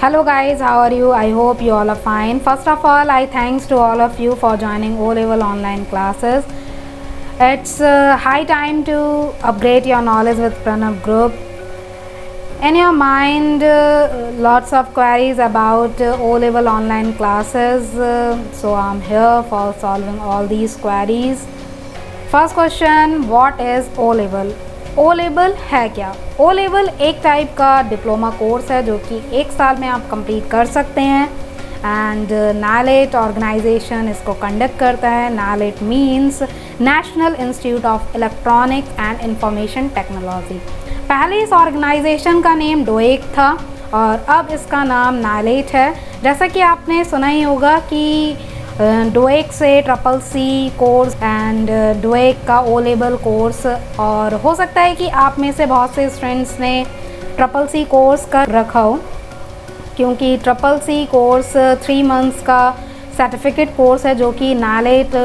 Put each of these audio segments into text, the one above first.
Hello guys, how are you? I hope you all are fine. First of all, I thanks to all of you for joining O-level online classes. It's high time to upgrade your knowledge with Pranav Group. In your mind, lots of queries about O-level online classes. So I'm here for solving all these queries. First question, what is O level? O level है क्या? O level एक type का diploma course है जो कि एक साल में आप कंप्लीट कर सकते हैं एंड NALET ऑर्गेनाइजेशन इसको कंडक्ट करता है. NALET means national institute of electronics and information technology. पहले इस ऑर्गेनाइजेशन का नेम डोएक था और अब इसका नाम NALET है. जैसा कि आपने सुना ही होगा कि डोएक से CCC कोर्स एंड डोएक का ओ लेवल कोर्स, और हो सकता है कि आप में से बहुत से स्टूडेंट्स ने CCC कोर्स कर रखा हो, क्योंकि CCC कोर्स 3 मंथ्स का सर्टिफिकेट कोर्स है जो कि NALET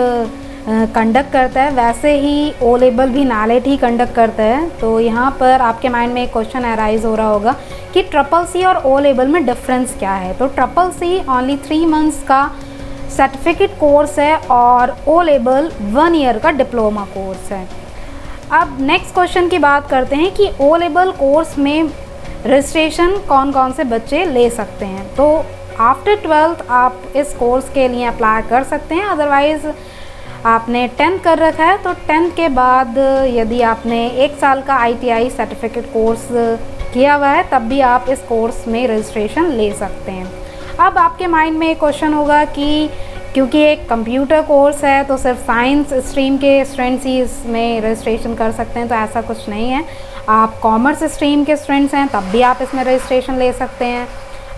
कंडक्ट करता है. वैसे ही ओ लेवल भी NALET ही कंडक्ट करता है. तो यहाँ पर आपके माइंड में एक क्वेश्चन अराइज हो रहा होगा कि CCC और ओ लेवल में डिफरेंस क्या है. तो CCC ओनली 3 मंथ्स का सर्टिफिकेट कोर्स है और ओ लेवल 1 ईयर का डिप्लोमा कोर्स है. अब नेक्स्ट क्वेश्चन की बात करते हैं कि ओ लेवल कोर्स में रजिस्ट्रेशन कौन कौन से बच्चे ले सकते हैं. तो आफ्टर 12th आप इस कोर्स के लिए अप्लाई कर सकते हैं. अदरवाइज़ आपने 10th कर रखा है तो 10th के बाद यदि आपने 1 साल का ITI सर्टिफिकेट कोर्स किया हुआ है तब भी आप इस कोर्स में रजिस्ट्रेशन ले सकते हैं. अब आपके माइंड में एक क्वेश्चन होगा कि क्योंकि एक कंप्यूटर कोर्स है तो सिर्फ साइंस स्ट्रीम के स्टूडेंट्स ही इसमें रजिस्ट्रेशन कर सकते हैं. तो ऐसा कुछ नहीं है. आप कॉमर्स स्ट्रीम के स्टूडेंट्स हैं तब भी आप इसमें रजिस्ट्रेशन ले सकते हैं.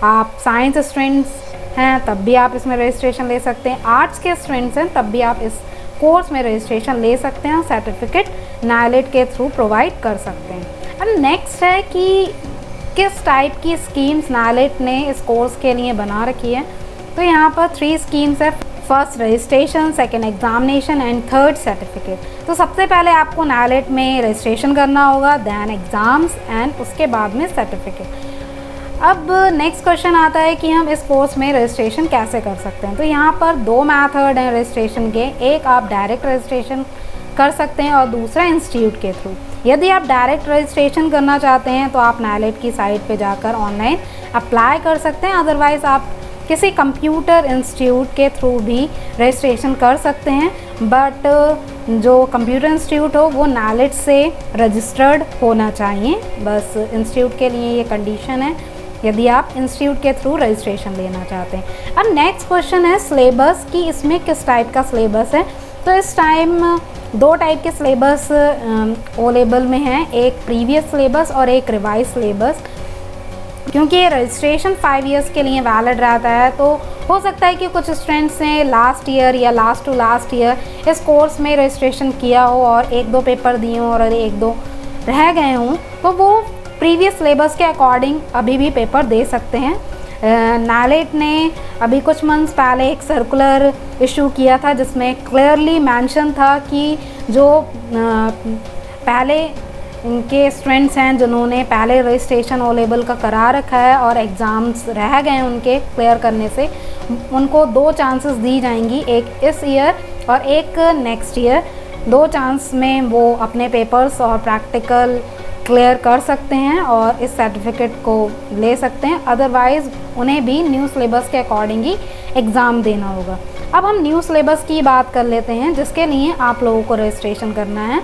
आप साइंस स्टूडेंट्स हैं तब भी आप इसमें रजिस्ट्रेशन ले सकते हैं. आर्ट्स के स्टूडेंट्स हैं तब भी आप इस कोर्स में रजिस्ट्रेशन ले सकते हैं. सर्टिफिकेट NALET के थ्रू प्रोवाइड कर सकते हैं. अब नेक्स्ट है कि किस टाइप की स्कीम्स NALET ने इस कोर्स के लिए बना रखी है. तो यहाँ पर 3 स्कीम्स है. First registration, second examination and third certificate. तो सबसे पहले आपको NALET में रजिस्ट्रेशन करना होगा, दैन एग्ज़ाम्स एंड उसके बाद में सर्टिफिकेट. अब नेक्स्ट क्वेश्चन आता है कि हम इस कोर्स में रजिस्ट्रेशन कैसे कर सकते हैं. तो यहाँ पर 2 मेथड हैं रजिस्ट्रेशन के. एक आप डायरेक्ट रजिस्ट्रेशन कर सकते हैं और दूसरा इंस्टीट्यूट के थ्रू. यदि आप डायरेक्ट रजिस्ट्रेशन करना चाहते हैं तो आप NALET की साइट पे जाकर ऑनलाइन अप्लाई कर सकते हैं. अदरवाइज़ आप किसी कंप्यूटर इंस्टीट्यूट के थ्रू भी रजिस्ट्रेशन कर सकते हैं. बट जो कंप्यूटर इंस्टीट्यूट हो वो NALET से रजिस्टर्ड होना चाहिए. बस इंस्टीट्यूट के लिए ये कंडीशन है यदि आप इंस्टीट्यूट के थ्रू रजिस्ट्रेशन लेना चाहते हैं. अब नेक्स्ट क्वेश्चन है सिलेबस की, इसमें किस टाइप का सिलेबस है. तो इस टाइम 2 टाइप के सिलेबस ओ लेवल में हैं, एक प्रीवियस सिलेबस और एक रिवाइज सिलेबस. क्योंकि ये रजिस्ट्रेशन 5 इयर्स के लिए वैलिड रहता है तो हो सकता है कि कुछ स्टूडेंट्स ने लास्ट ईयर या लास्ट टू लास्ट ईयर इस कोर्स में रजिस्ट्रेशन किया हो और 1-2 पेपर दिए हों और 1-2 रह गए हों, तो वो प्रीवियस सिलेबस के अकॉर्डिंग अभी भी पेपर दे सकते हैं. NALET ने अभी कुछ मंथ्स पहले एक सर्कुलर इशू किया था जिसमें क्लियरली मेंशन था कि जो पहले इनके स्टूडेंट्स हैं जिन्होंने पहले रजिस्ट्रेशन ओ लेवल का करा रखा है और एग्ज़ाम्स रह गए हैं उनके क्लियर करने से, उनको 2 चांसेस दी जाएंगी, एक इस ईयर और एक नेक्स्ट ईयर. 2 चांस में वो अपने पेपर्स और प्रैक्टिकल क्लियर कर सकते हैं और इस सर्टिफिकेट को ले सकते हैं. अदरवाइज़ उन्हें भी न्यू सिलेबस के अकॉर्डिंग ही एग्ज़ाम देना होगा. अब हम न्यू सिलेबस की बात कर लेते हैं जिसके लिए आप लोगों को रजिस्ट्रेशन करना है.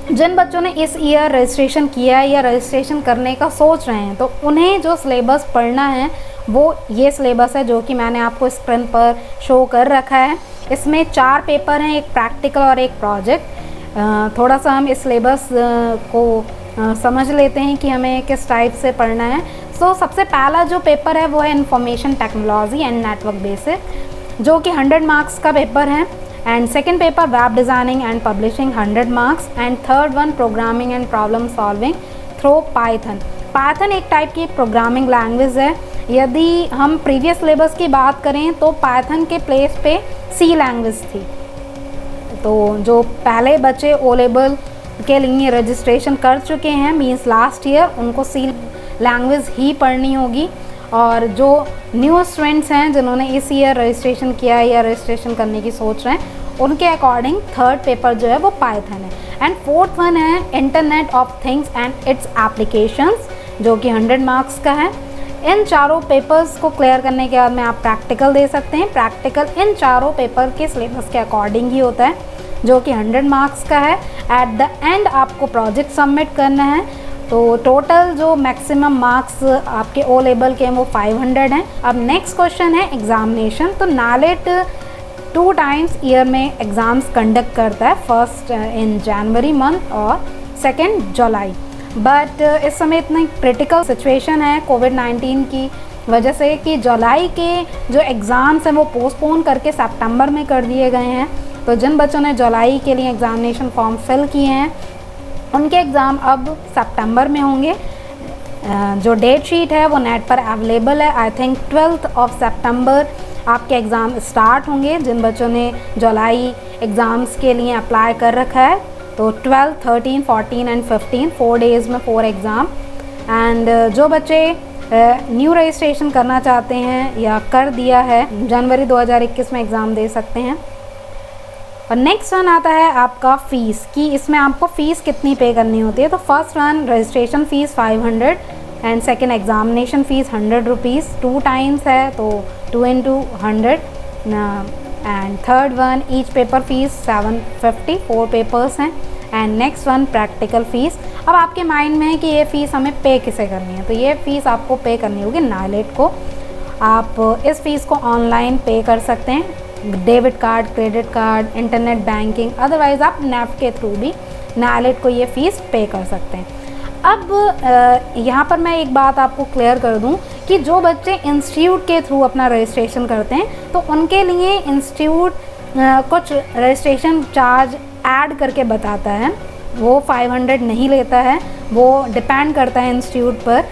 जिन बच्चों ने इस ईयर रजिस्ट्रेशन किया है या रजिस्ट्रेशन करने का सोच रहे हैं तो उन्हें जो सिलेबस पढ़ना है वो ये सिलेबस है जो कि मैंने आपको स्क्रीन पर शो कर रखा है. इसमें 4 पेपर हैं, एक प्रैक्टिकल और एक प्रोजेक्ट. थोड़ा सा हम इस सिलेबस को समझ लेते हैं कि हमें किस टाइप से पढ़ना है. सो सबसे पहला जो पेपर है वो है information technology and network basic जो कि 100 मार्क्स का पेपर है. And second paper web designing and publishing 100 marks. And third one programming and problem solving through Python. Python एक टाइप की प्रोग्रामिंग लैंग्वेज है. यदि हम प्रीवियस सिलेबस की बात करें तो पाइथन के प्लेस पे सी लैंग्वेज थी. तो जो पहले बच्चे ओ लेवल के लिए रजिस्ट्रेशन कर चुके हैं मींस लास्ट ईयर, उनको सी लैंग्वेज ही पढ़नी होगी. और जो न्यू स्टूडेंट्स हैं जिन्होंने इस ईयर रजिस्ट्रेशन किया है या रजिस्ट्रेशन करने की सोच रहे हैं, उनके अकॉर्डिंग थर्ड पेपर जो है वो पाइथन है। एंड फोर्थ वन है internet of things and it's applications, जो कि 100 मार्क्स का है। इन चारों पेपर्स को क्लियर करने के बाद में आप प्रैक्टिकल दे सकते हैं। प्रैक्टिकल इन चारों पेपर के सिलेबस के अकॉर्डिंग ही होता है, जो कि 100 मार्क्स का है। एट द एंड आपको प्रोजेक्ट सबमिट करना है। तो टोटल जो मैक्सिमम मार्क्स आपके ओ लेवल के हैं वो 500 हैं। अब नेक्स्ट क्वेश्चन है एग्जामिनेशन। तो नालेट 2 टाइम्स ईयर में एग्ज़ाम्स कंडक्ट करता है, फर्स्ट इन जनवरी मंथ और सेकेंड जुलाई। बट इस समय इतनी क्रिटिकल सिचुएशन है कोविड-19 की वजह से कि जुलाई के जो एग्ज़ाम्स हैं वो पोस्टपोन करके सितंबर में कर दिए गए हैं। तो जिन बच्चों ने जुलाई के लिए एग्ज़ामिनेशन फॉर्म फिल किए हैं उनके एग्ज़ाम अब सितंबर में होंगे। जो डेट शीट है वो नेट पर अवेलेबल है। आई थिंक 12 सितंबर आपके एग्ज़ाम स्टार्ट होंगे जिन बच्चों ने जुलाई एग्ज़ाम्स के लिए अप्लाई कर रखा है। तो 12, 13, 14 एंड 15 4 डेज़ में 4 एग्ज़ाम। एंड जो बच्चे न्यू रजिस्ट्रेशन करना चाहते हैं या कर दिया है, जनवरी 2021 में एग्ज़ाम दे सकते हैं। और नेक्स्ट वन आता है आपका फ़ीस, कि इसमें आपको फ़ीस कितनी पे करनी होती है। तो first one registration fees 500 and second examination fees 100 rupees, 2 times है तो 2 × 100। And third one each paper fees 750, 4 papers हैं। And next one practical fees. अब आपके माइंड में है कि ये फ़ीस हमें पे किसे करनी है, तो ये फ़ीस आपको पे करनी होगी नालेट को। आप इस फ़ीस को ऑनलाइन पे कर सकते हैं, debit card, credit card, internet banking, otherwise आप नेफ्ट के थ्रू भी नालेट को ये फ़ीस पे कर सकते हैं। अब यहाँ पर मैं एक बात आपको क्लियर कर दूँ कि जो बच्चे इंस्टीट्यूट के थ्रू अपना रजिस्ट्रेशन करते हैं तो उनके लिए इंस्टीट्यूट कुछ रजिस्ट्रेशन चार्ज ऐड करके बताता है, वो 500 नहीं लेता है, वो डिपेंड करता है इंस्टीट्यूट पर।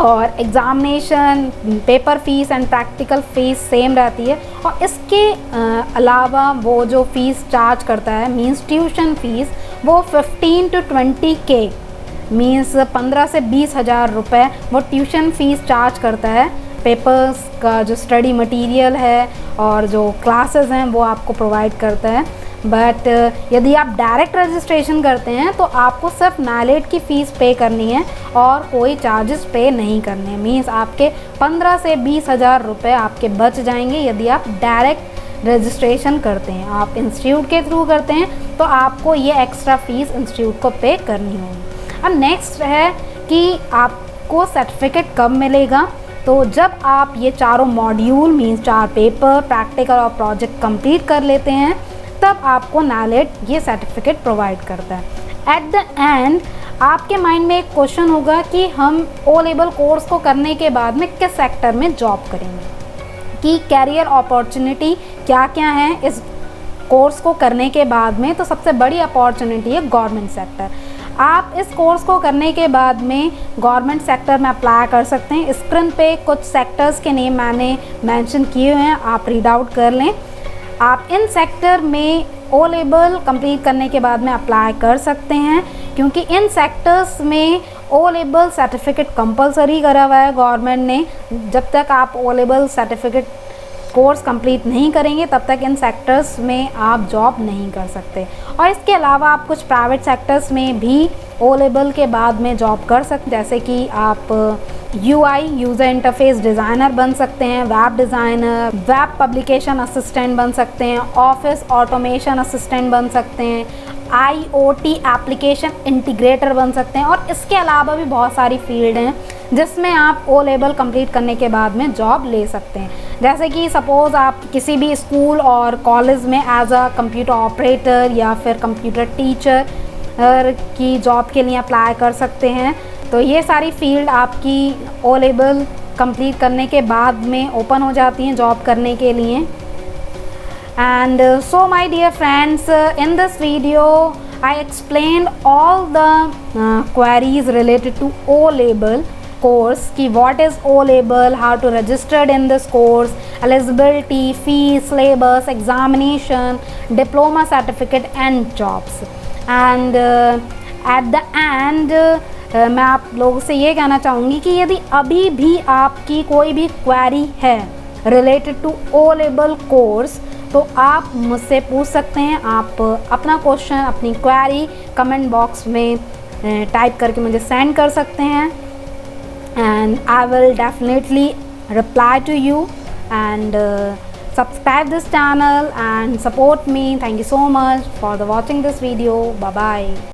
और examination paper fees and practical fees same रहती है। और इसके अलावा वो जो फ़ीस चार्ज करता है मींस ट्यूशन फ़ीस, वो 15 to 20K मींस 15 से 20 हज़ार रुपये वो ट्यूशन फ़ीस चार्ज करता है। पेपर्स का जो स्टडी मटेरियल है और जो क्लासेस हैं वो आपको प्रोवाइड करता है। बट यदि आप डायरेक्ट रजिस्ट्रेशन करते हैं तो आपको सिर्फ नालेट की फ़ीस पे करनी है और कोई चार्जेस पे नहीं करने हैं। मीन्स आपके 15 से 20 हज़ार रुपये आपके बच जाएंगे यदि आप डायरेक्ट रजिस्ट्रेशन करते हैं। आप इंस्टीट्यूट के थ्रू करते हैं तो आपको ये एक्स्ट्रा फ़ीस इंस्टीट्यूट को पे करनी होगी। अब नेक्स्ट है कि आपको सर्टिफिकेट कब मिलेगा। तो जब आप ये चारों मॉड्यूल मीन्स 4 पेपर, प्रैक्टिकल और प्रोजेक्ट कंप्लीट कर लेते हैं तब आपको नालेट ये सर्टिफिकेट प्रोवाइड करता है। एट द एंड आपके माइंड में एक क्वेश्चन होगा कि हम ओ लेवल कोर्स को करने के बाद में किस सेक्टर में जॉब करेंगे, कि कैरियर अपॉर्चुनिटी क्या क्या है इस कोर्स को करने के बाद में। तो सबसे बड़ी अपॉर्चुनिटी है गवर्नमेंट सेक्टर। आप इस कोर्स को करने के बाद में गवर्नमेंट सेक्टर में अप्लाई कर सकते हैं। स्क्रीन पे कुछ सेक्टर्स के नेम मैंने मेंशन किए हुए हैं, आप रीड आउट कर लें। आप इन सेक्टर में ओ लेवल कंप्लीट करने के बाद में अप्लाई कर सकते हैं, क्योंकि इन सेक्टर्स में ओ लेवल सर्टिफिकेट कंपलसरी करा हुआ है गवर्नमेंट ने। जब तक आप O level certificate course complete नहीं करेंगे तब तक इन सेक्टर्स में आप जॉब नहीं कर सकते। और इसके अलावा आप कुछ प्राइवेट सेक्टर्स में भी ओ लेवल के बाद में जॉब कर सकते, जैसे कि आप UI यूज़र इंटरफेस डिज़ाइनर बन सकते हैं, web designer, web publication assistant बन सकते हैं, ऑफिस ऑटोमेशन असिस्टेंट बन सकते हैं, IoT एप्लीकेशन इंटीग्रेटर बन सकते हैं। और इसके अलावा भी बहुत सारी फील्ड हैं जिसमें आप ओ लेवल कंप्लीट करने के बाद में जॉब ले सकते हैं। जैसे कि सपोज़ आप किसी भी स्कूल और कॉलेज में एज अ कंप्यूटर ऑपरेटर या फिर कंप्यूटर टीचर की जॉब के लिए अप्लाई कर सकते हैं। तो ये सारी फील्ड आपकी ओ लेवल कंप्लीट करने के बाद में ओपन हो जाती हैं जॉब करने के लिए। And so my dear friends, in this video I explained all the queries related to O level course, कि what is O level, how to register in this course, eligibility, fees, syllabus, examination, diploma certificate and jobs. And at the end मैं आप लोगों से ये कहना चाहूँगी कि यदि अभी भी आपकी कोई भी क्वेरी है related to O level course तो आप मुझसे पूछ सकते हैं। आप अपना क्वेश्चन, अपनी क्वेरी कमेंट बॉक्स में टाइप करके मुझे सेंड कर सकते हैं and I will definitely reply to you and subscribe this channel and support me. Thank you so much for watching this video. Bye bye.